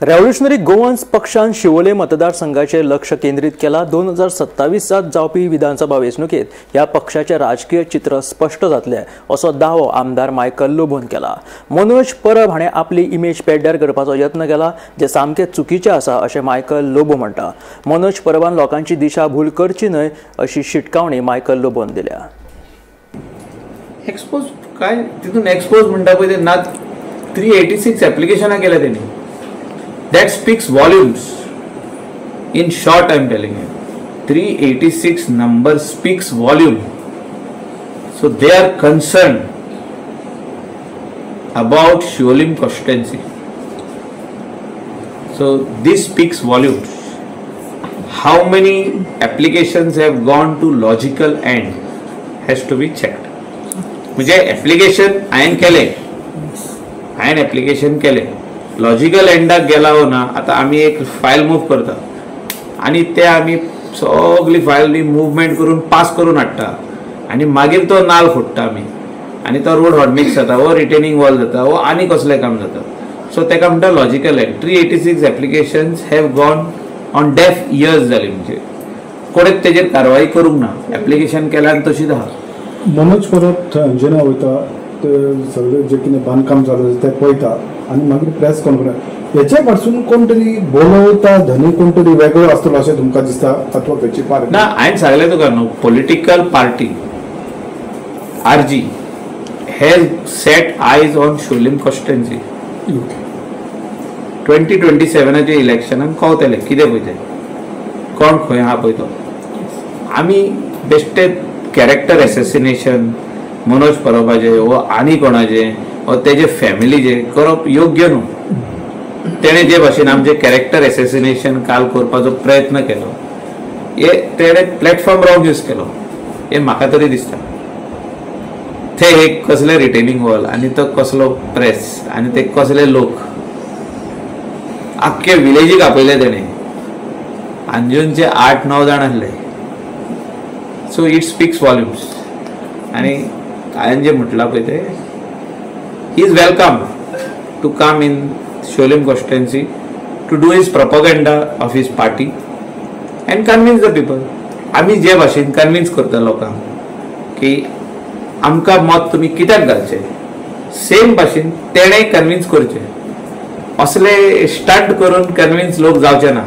Revolutionary Goans पक्षान शिवोले मतदारसंघाचे लक्ष केंद्रित केला। 2027 जावपी विधानसभा वेंचणुकेत ह्या पक्षाचे राजकीय चित्र स्पष्ट जातले असो दावो आमदार मायकल लोबोन केला। मनोज परब हाणें आपली इमेज पेड्ड्यार करपाचो यत्न केला, जे सामके चुकीचे आसा अशें मायकल लोबो म्हणटा। मनोज परबान लोकांची दिशाभूल करची न्हय अशी शिटकावणी मायकल लोबोन दिल्या। एक्सपोज काय तितून एक्सपोज म्हणटा पळय ते ना 386 ऍप्लिकेशनां केल्या तेणी। That speaks volumes. In short, I am telling you, 386 number speaks volume. So they are concerned about Shiolim constituency. So this speaks volumes. How many applications have gone to logical end has to be checked. म्हणजे application हांवें application केले logical एंडाक गेला हो ना। आता आम्ही एक file move करता आणि ते आम्ही सगळी फायल मुवमेंट करून पास करून हाडटा आणि मागीर तो नाल फोडटा आमी आणि तो रोड हॉटमिक्स जाता हो रिटेनिंग वॉल जाता हो आनी कसलें काम जाता। सो तेका म्हणटा logical end. 386 applications have gone on डेफ इयर्स जाली, म्हणजे कोणेच तेजेर कारवाई करूंक ना। ऍप्लिकेशन केल्या आनी तशीच आहा। मनोज परब जेन्ना वयता ते सगळे जे कितें बांदकाम जालें ते पळयता आणि मागीर प्रेस कॉन्फरन्स हेच्या पासून कोण तरी बोलवता धनी कोण तरी वेगळो आसतलो अशें तुमकां दिसता अथवा खंयची पार्टी? ना, हांवें सांगलें तुका न्हू, political party RG has set eyes on Siolim constituency. 2027च्या इलेक्शनान कळटलें कितें पळय तें, कोण खंय आहा पळय तो। आमी बेश्टे कॅरेक्टर एसेसिनेशन मनोज परबाचे वो आनी कोणाचे वा तेजे फॅमिलीचे करप योग्य न्हू। तेणे जे भाशेन आमचे कॅरेक्टर एसेसिनेशन काल करपाचो प्रयत्न केलो, हे तेणे प्लॅटफॉर्म रॉंग यूज केलो, हे म्हाका तरी दिसता। ते एक कसले रिटेनिंग वॉल आनी तो कसलो प्रेस आनी ते कसले लोक आख्खे विलेजीक आपयले तेणे। अंजुनचे 8-9 जाण आसले। So it speaks volumes. आणि हांवें जे म्हटलां पळय ते he is welcome to come in Sholim constituency to do his propaganda of his party and convince the people. आम्ही जे भाशेन कन्विन्स करता लोकांक की आमकां मत तुमी कित्याक घालचे, सेम भाशेन तेणें कन्विन्स करचे। असले स्टंट करून कन्विन्स लोक जावचे ना।